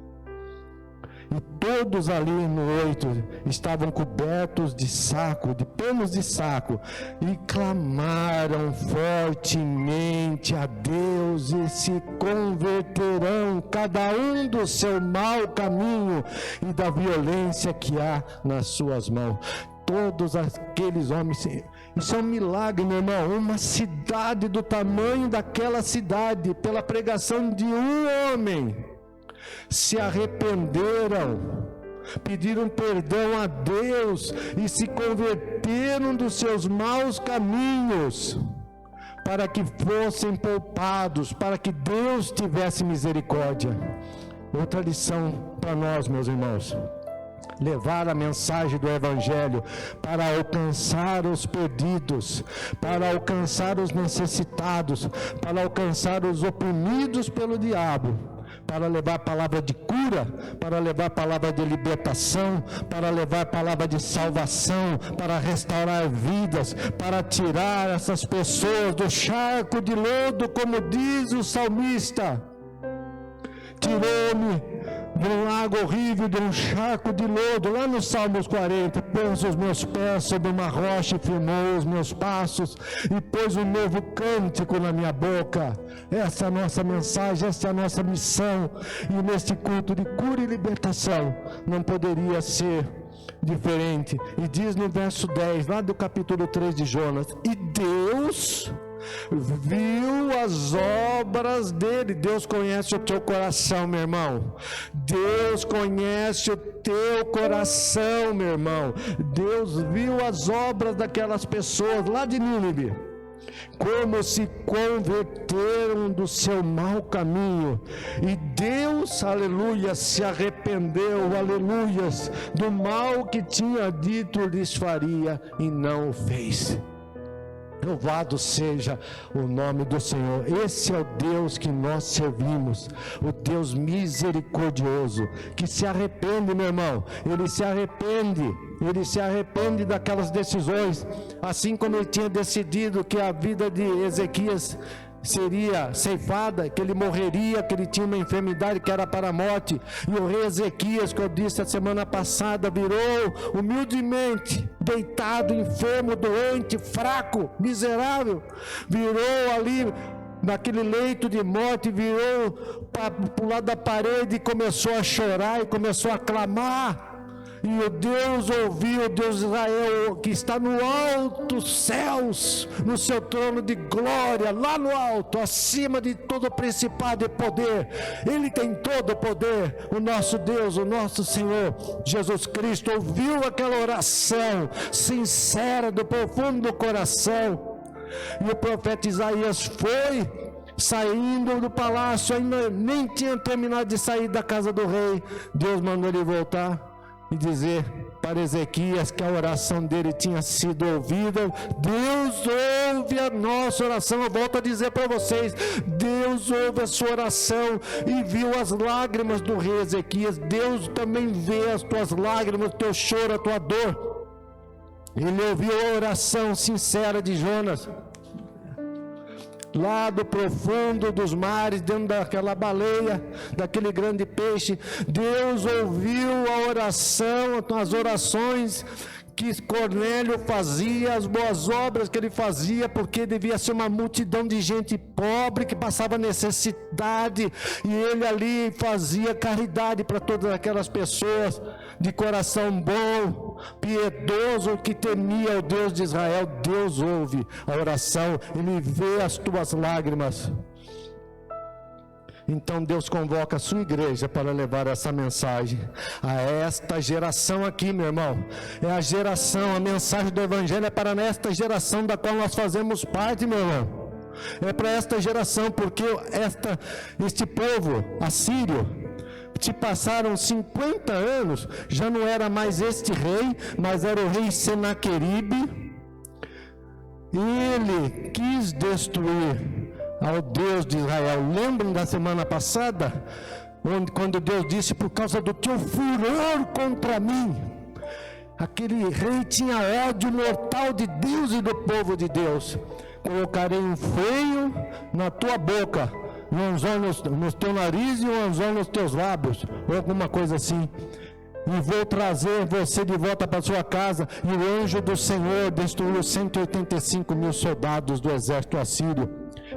E todos ali no 8 estavam cobertos de saco, de pelos de saco, e clamaram fortemente a Deus e se converterão, cada um do seu mau caminho e da violência que há nas suas mãos. Todos aqueles homens, isso é um milagre, meu irmão. Uma cidade do tamanho daquela cidade, pela pregação de um homem, se arrependeram, pediram perdão a Deus e se converteram dos seus maus caminhos, para que fossem poupados, para que Deus tivesse misericórdia. Outra lição para nós, meus irmãos: levar a mensagem do Evangelho para alcançar os perdidos, para alcançar os necessitados, para alcançar os oprimidos pelo diabo, para levar a palavra de cura, para levar a palavra de libertação, para levar a palavra de salvação, para restaurar vidas, para tirar essas pessoas do charco de lodo, como diz o salmista: tirou-me de um lago horrível, de um charco de lodo, lá no Salmos 40, pôs os meus pés sobre uma rocha e firmou os meus passos, e pôs um novo cântico na minha boca. Essa é a nossa mensagem, essa é a nossa missão, e neste culto de cura e libertação, não poderia ser diferente. E diz no verso 10, lá do capítulo 3 de Jonas: e Deus viu as obras dele. Deus conhece o teu coração, meu irmão. Deus conhece o teu coração, meu irmão. Deus viu as obras daquelas pessoas lá de Nínive, como se converteram do seu mau caminho, e Deus, aleluia, se arrependeu, aleluias, do mal que tinha dito lhes faria e não o fez. Louvado seja o nome do Senhor. Esse é o Deus que nós servimos, o Deus misericordioso, que se arrepende, meu irmão. Ele se arrepende daquelas decisões, assim como ele tinha decidido que a vida de Ezequias seria ceifada, que ele morreria, que ele tinha uma enfermidade que era para a morte. E o rei Ezequias, que eu disse a semana passada, virou humildemente, deitado, enfermo, doente, fraco, miserável, virou ali naquele leito de morte, virou para o lado da parede e começou a chorar e começou a clamar. E o Deus ouviu, o Deus de Israel, que está no alto céus, no seu trono de glória, lá no alto, acima de todo principado e poder. Ele tem todo o poder. O nosso Deus, o nosso Senhor Jesus Cristo, ouviu aquela oração sincera do profundo do coração. E o profeta Isaías foi saindo do palácio, ainda nem tinha terminado de sair da casa do rei. Deus mandou ele voltar e dizer para Ezequias que a oração dele tinha sido ouvida. Deus ouve a nossa oração. Eu volto a dizer para vocês: Deus ouve a sua oração e viu as lágrimas do rei Ezequias. Deus também vê as tuas lágrimas, o teu choro, a tua dor. Ele ouviu a oração sincera de Jonas, lá do profundo dos mares, dentro daquela baleia, daquele grande peixe. Deus ouviu a oração, as orações que Cornélio fazia, as boas obras que ele fazia, porque devia ser uma multidão de gente pobre que passava necessidade, e ele ali fazia caridade para todas aquelas pessoas de coração bom, piedoso, que temia o Deus de Israel. Deus ouve a oração, Ele vê as tuas lágrimas. Então Deus convoca a sua igreja para levar essa mensagem a esta geração aqui, meu irmão. É a geração, a mensagem do Evangelho é para esta geração da qual nós fazemos parte, meu irmão. É para esta geração, porque este povo assírio, se passaram 50 anos, já não era mais este rei, mas era o rei Senaqueribe. Ele quis destruir ao Deus de Israel. Lembram da semana passada, quando Deus disse: por causa do teu furor contra mim. Aquele rei tinha ódio mortal de Deus e do povo de Deus. Colocarei um freio na tua boca, e um anzol no teu nariz e um anzol nos teus lábios, ou alguma coisa assim. E vou trazer você de volta para sua casa. E o anjo do Senhor destruiu 185 mil soldados do exército assírio,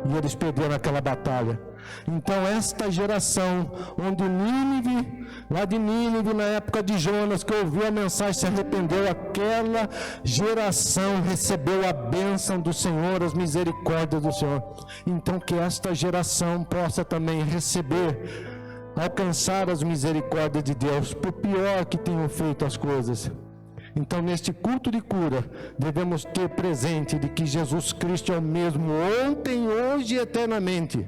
e eles perderam aquela batalha. Então esta geração, onde Nínive, lá de Nínive, na época de Jonas, que ouviu a mensagem, se arrependeu, aquela geração recebeu a bênção do Senhor, as misericórdias do Senhor. Então que esta geração possa também receber, alcançar as misericórdias de Deus, por pior que tenham feito as coisas. Então, neste culto de cura, devemos ter presente de que Jesus Cristo é o mesmo ontem, hoje e eternamente,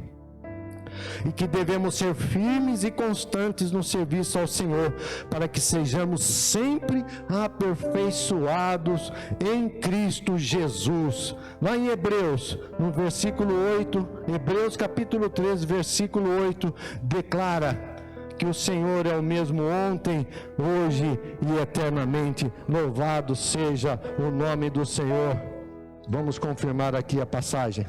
e que devemos ser firmes e constantes no serviço ao Senhor, para que sejamos sempre aperfeiçoados em Cristo Jesus. Lá em Hebreus, no versículo 8, Hebreus capítulo 13, versículo 8, declara que o Senhor é o mesmo ontem, hoje e eternamente. Louvado seja o nome do Senhor. Vamos confirmar aqui a passagem.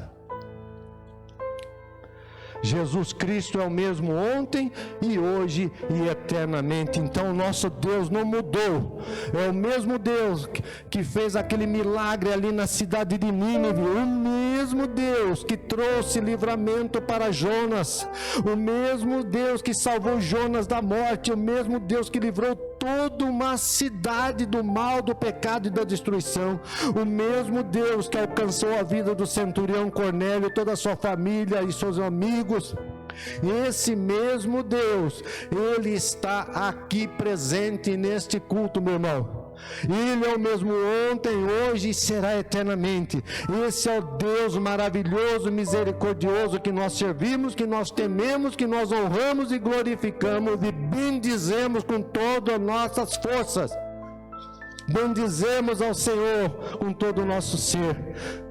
Jesus Cristo é o mesmo ontem e hoje e eternamente. Então o nosso Deus não mudou. É o mesmo Deus que fez aquele milagre ali na cidade de Nínive, o mesmo Deus que trouxe livramento para Jonas, o mesmo Deus que salvou Jonas da morte, o mesmo Deus que livrou toda uma cidade do mal, do pecado e da destruição, o mesmo Deus que alcançou a vida do centurião Cornélio, toda a sua família e seus amigos. Esse mesmo Deus, Ele está aqui presente neste culto, meu irmão. Ele é o mesmo ontem, hoje e será eternamente. Esse é o Deus maravilhoso, misericordioso que nós servimos, que nós tememos, que nós honramos e glorificamos e bendizemos com todas as nossas forças. Bendizemos ao Senhor com todo o nosso ser.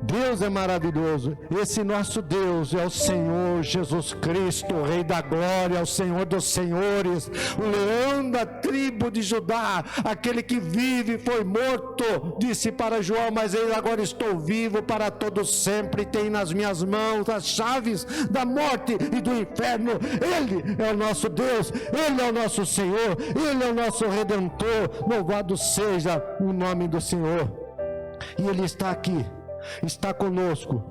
Deus é maravilhoso. Esse nosso Deus é o Senhor Jesus Cristo, o Rei da Glória, o Senhor dos Senhores, o leão da tribo de Judá, aquele que vive, foi morto, disse para João, mas eu agora estou vivo para todo sempre, tenho nas minhas mãos as chaves da morte e do inferno. Ele é o nosso Deus, Ele é o nosso Senhor, Ele é o nosso Redentor. Louvado seja o nome do Senhor. E Ele está aqui, está conosco,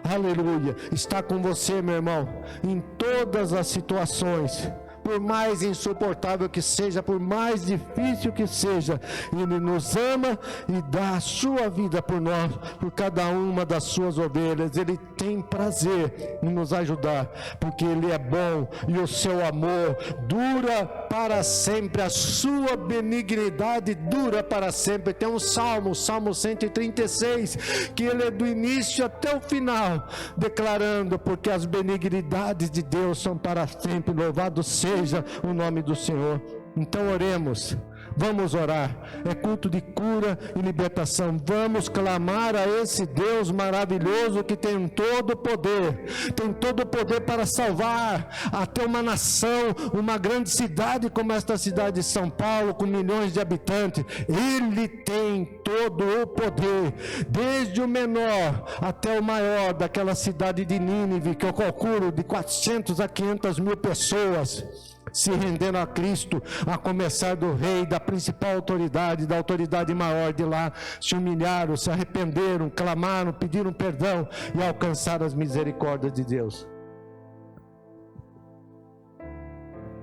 aleluia, está com você, meu irmão, em todas as situações. Por mais insuportável que seja, por mais difícil que seja, Ele nos ama e dá a sua vida por nós, por cada uma das suas ovelhas. Ele tem prazer em nos ajudar, porque Ele é bom e o seu amor dura para sempre, a sua benignidade dura para sempre. Tem um salmo, Salmo 136, que ele é do início até o final, declarando, porque as benignidades de Deus são para sempre. Louvado seja o nome do Senhor. Então oremos, vamos orar, é culto de cura e libertação. Vamos clamar a esse Deus maravilhoso que tem todo o poder para salvar até uma nação, uma grande cidade como esta cidade de São Paulo, com milhões de habitantes. Ele tem todo o poder, desde o menor até o maior daquela cidade de Nínive, que eu calculo de 400 a 500 mil pessoas se renderam a Cristo, a começar do rei, da principal autoridade, da autoridade maior de lá, se humilharam, se arrependeram, clamaram, pediram perdão e alcançaram as misericórdias de Deus.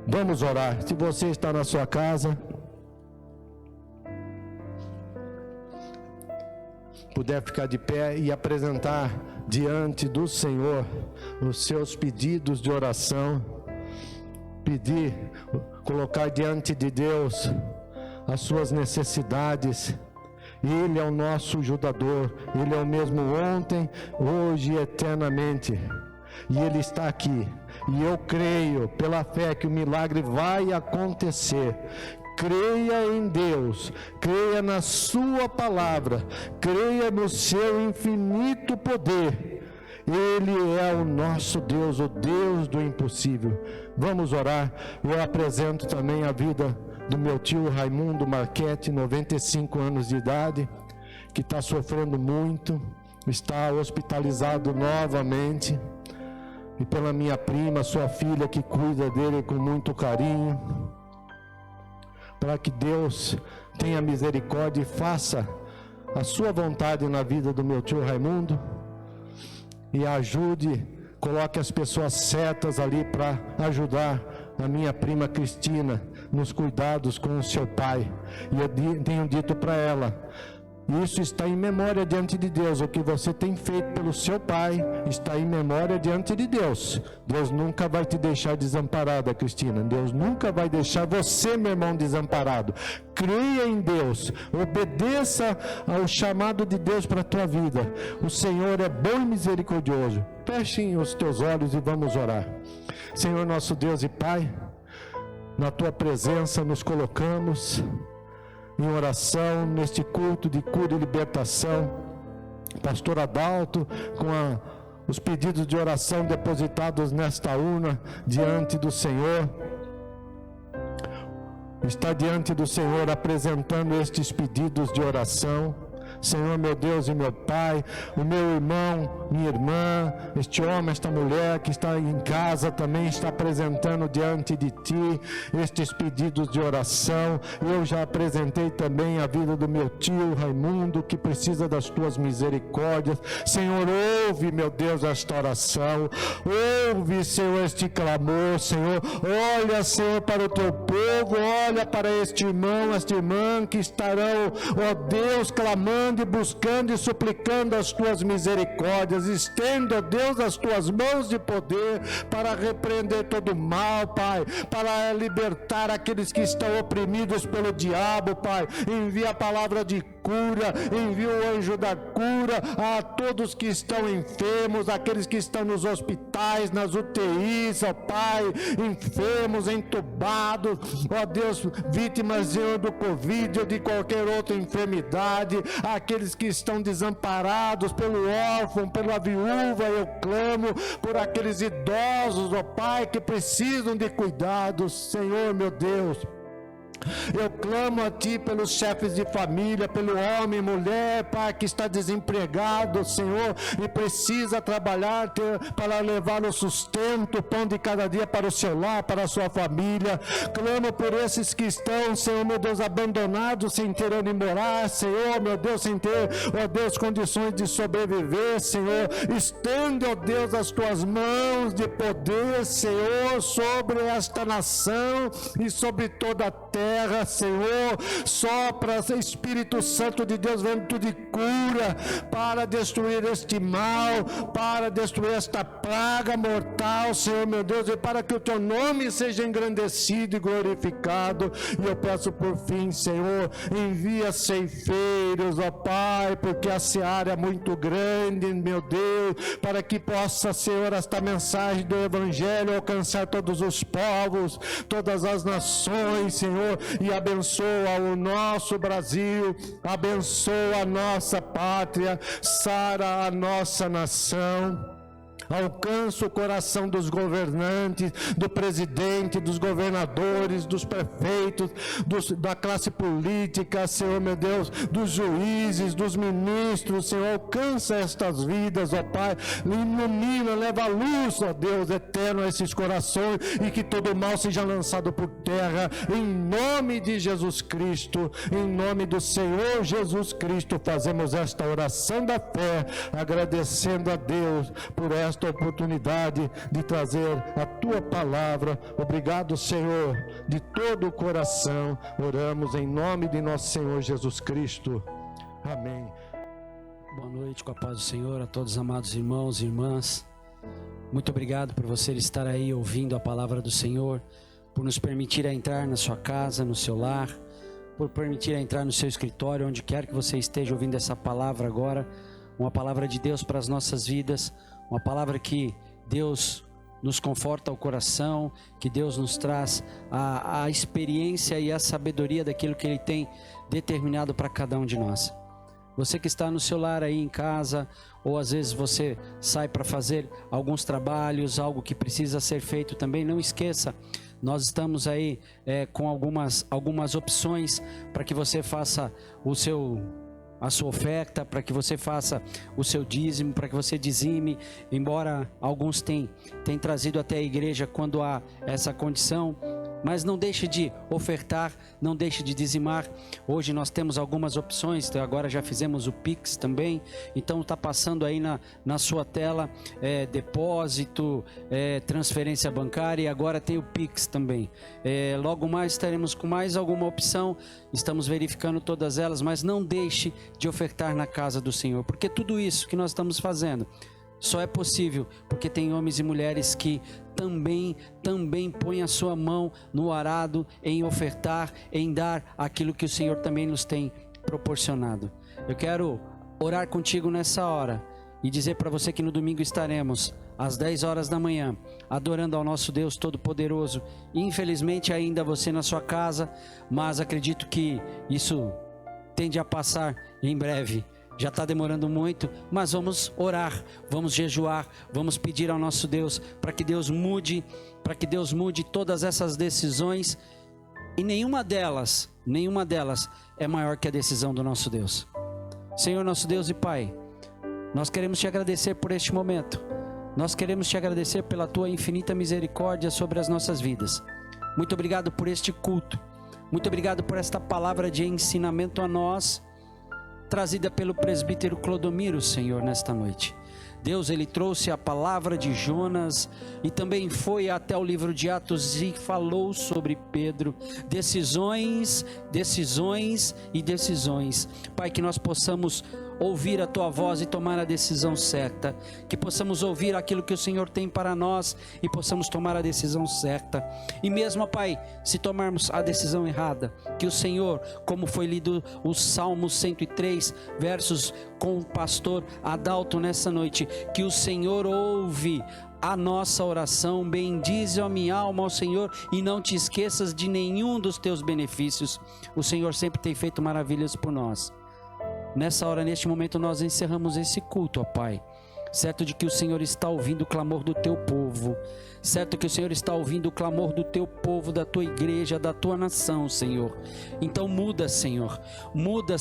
Vamos orar. Se você está na sua casa, puder ficar de pé e apresentar diante do Senhor os seus pedidos de oração, pedir, colocar diante de Deus as suas necessidades. Ele é o nosso ajudador, Ele é o mesmo ontem, hoje e eternamente, e Ele está aqui, e eu creio pela fé que o milagre vai acontecer. Creia em Deus, creia na sua palavra, creia no seu infinito poder. Ele é o nosso Deus, o Deus do impossível. Vamos orar. Eu apresento também a vida do meu tio Raimundo Marchetti, 95 anos de idade, que está sofrendo muito, está hospitalizado novamente. e pela minha prima, sua filha, que cuida dele com muito carinho, para que Deus tenha misericórdia e faça a sua vontade na vida do meu tio Raimundo, e ajude, coloque as pessoas certas ali para ajudar a minha prima Cristina nos cuidados com o seu pai. E eu tenho dito para ela, isso está em memória diante de Deus. O que você tem feito pelo seu pai está em memória diante de Deus. Deus nunca vai te deixar desamparada, Cristina. Deus nunca vai deixar você, meu irmão, desamparado. Creia em Deus, obedeça ao chamado de Deus para a tua vida. O Senhor é bom e misericordioso. Fechem os teus olhos e vamos orar. Senhor nosso Deus e Pai, na tua presença nos colocamos em oração neste culto de cura e libertação. Pastor Adalto, com os pedidos de oração depositados nesta urna diante do Senhor, está diante do Senhor apresentando estes pedidos de oração. Senhor, meu Deus e meu Pai, o meu irmão, minha irmã, este homem, esta mulher que está em casa também está apresentando diante de Ti estes pedidos de oração. Eu já apresentei também a vida do meu tio Raimundo, que precisa das Tuas misericórdias. Senhor, ouve, meu Deus, esta oração, ouve, Senhor, este clamor, Senhor. Olha, Senhor, para o Teu povo, olha para este irmão, esta irmã que estarão, ó Deus, clamando e buscando e suplicando as Tuas misericórdias. Estenda, ó Deus, as Tuas mãos de poder para repreender todo o mal, Pai, para libertar aqueles que estão oprimidos pelo diabo, Pai. Envia a palavra de cura, envia o anjo da cura a todos que estão enfermos, aqueles que estão nos hospitais, nas UTIs, ó Pai, enfermos, entubados, ó Deus, vítimas, Senhor, do Covid ou de qualquer outra enfermidade, aqueles que estão desamparados pelo órfão, pela viúva. Eu clamo por aqueles idosos, ó Pai, que precisam de cuidados, Senhor, meu Deus. Eu clamo a Ti pelos chefes de família, pelo homem e mulher, Pai, que está desempregado, Senhor, e precisa trabalhar para levar o sustento, o pão de cada dia para o seu lar, para a sua família. Clamo por esses que estão, Senhor, meu Deus, abandonados, sem ter onde morar, Senhor, meu Deus, sem ter, ó Deus, condições de sobreviver, Senhor. Estende, ó Deus, as Tuas mãos de poder, Senhor, sobre esta nação e sobre toda a terra, Senhor. Sopra, Espírito Santo de Deus, vento de cura para destruir este mal, para destruir esta praga mortal, Senhor, meu Deus, e para que o Teu nome seja engrandecido e glorificado. E eu peço por fim, Senhor, envia ceifeiros, ó Pai, porque a seara é muito grande, meu Deus, para que possa, Senhor, esta mensagem do Evangelho alcançar todos os povos, todas as nações, Senhor, e abençoa o nosso Brasil, abençoa a nossa pátria, sara a nossa nação. Alcança o coração dos governantes, do presidente, dos governadores, dos prefeitos, da classe política, Senhor, meu Deus, dos juízes, dos ministros, Senhor. Alcança estas vidas, ó Pai, ilumina, leva a luz, ó Deus eterno, a esses corações, e que todo mal seja lançado por terra, em nome de Jesus Cristo, em nome do Senhor Jesus Cristo, fazemos esta oração da fé, agradecendo a Deus por esta oportunidade de trazer a Tua palavra. Obrigado, Senhor, de todo o coração. Oramos em nome de nosso Senhor Jesus Cristo. Amém. Boa noite, com a paz do Senhor, a todos os amados irmãos e irmãs. Muito obrigado por você estar aí ouvindo a palavra do Senhor, por nos permitir entrar na sua casa, no seu lar, por permitir entrar no seu escritório, onde quer que você esteja ouvindo essa palavra agora, uma palavra de Deus para as nossas vidas, uma palavra que Deus nos conforta o coração, que Deus nos traz a experiência e a sabedoria daquilo que Ele tem determinado para cada um de nós. Você que está no seu lar aí em casa, ou às vezes você sai para fazer alguns trabalhos, algo que precisa ser feito também, não esqueça, nós estamos aí com algumas opções para que você faça a sua oferta, para que você faça o seu dízimo, para que você dizime, embora alguns tenham trazido até a igreja quando há essa condição. Mas não deixe de ofertar, não deixe de dizimar. Hoje nós temos algumas opções, agora já fizemos o Pix também. Então está passando aí na sua tela depósito, transferência bancária, e agora tem o Pix também. Logo mais estaremos com mais alguma opção, estamos verificando todas elas, mas não deixe de ofertar na casa do Senhor, porque tudo isso que nós estamos fazendo só é possível porque tem homens e mulheres que também põem a sua mão no arado em ofertar, em dar aquilo que o Senhor também nos tem proporcionado. Eu quero orar contigo nessa hora e dizer para você que no domingo estaremos às 10 horas da manhã, adorando ao nosso Deus Todo-Poderoso. Infelizmente ainda você na sua casa, mas acredito que isso tende a passar em breve. Já está demorando muito, mas vamos orar, vamos jejuar, vamos pedir ao nosso Deus para que Deus mude todas essas decisões, e nenhuma delas é maior que a decisão do nosso Deus. Senhor, nosso Deus e Pai, nós queremos te agradecer por este momento, nós queremos te agradecer pela tua infinita misericórdia sobre as nossas vidas. Muito obrigado por este culto, muito obrigado por esta palavra de ensinamento a nós, trazida pelo presbítero Clodomiro, Senhor, nesta noite. Deus, ele trouxe a palavra de Jonas e também foi até o livro de Atos e falou sobre Pedro. Decisões. Pai, que nós possamos ouvir a tua voz e tomar a decisão certa, que possamos ouvir aquilo que o Senhor tem para nós e possamos tomar a decisão certa. E mesmo, Pai, se tomarmos a decisão errada, que o Senhor, como foi lido o Salmo 103 versos com o pastor Adalto nessa noite, que o Senhor ouve a nossa oração. Bendize a minha alma ao Senhor e não te esqueças de nenhum dos teus benefícios. O Senhor sempre tem feito maravilhas por nós. Nessa hora, neste momento, nós encerramos esse culto, ó Pai, certo de que o Senhor está ouvindo o clamor do teu povo, certo que o Senhor está ouvindo o clamor do teu povo, da tua igreja, da tua nação, Senhor. Então muda, Senhor, muda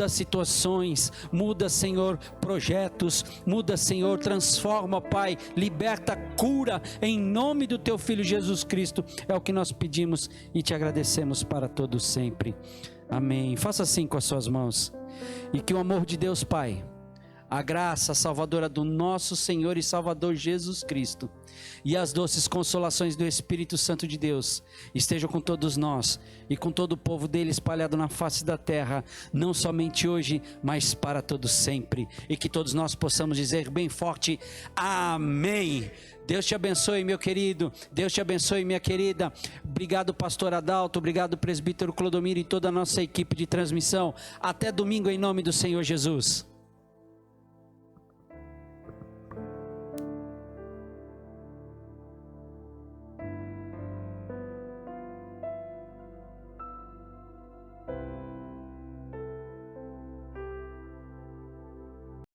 situações, muda, Senhor, projetos, muda, Senhor, transforma, Pai, liberta, cura, em nome do teu Filho Jesus Cristo, é o que nós pedimos e te agradecemos para todos sempre. Amém. Faça assim com as suas mãos. E que o amor de Deus Pai, a graça salvadora do nosso Senhor e Salvador Jesus Cristo e as doces consolações do Espírito Santo de Deus estejam com todos nós e com todo o povo dele espalhado na face da terra, não somente hoje, mas para todos sempre. E que todos nós possamos dizer bem forte: amém. Deus te abençoe, meu querido. Deus te abençoe, minha querida. Obrigado, pastor Adalto. Obrigado, presbítero Clodomiro e toda a nossa equipe de transmissão. Até domingo, em nome do Senhor Jesus.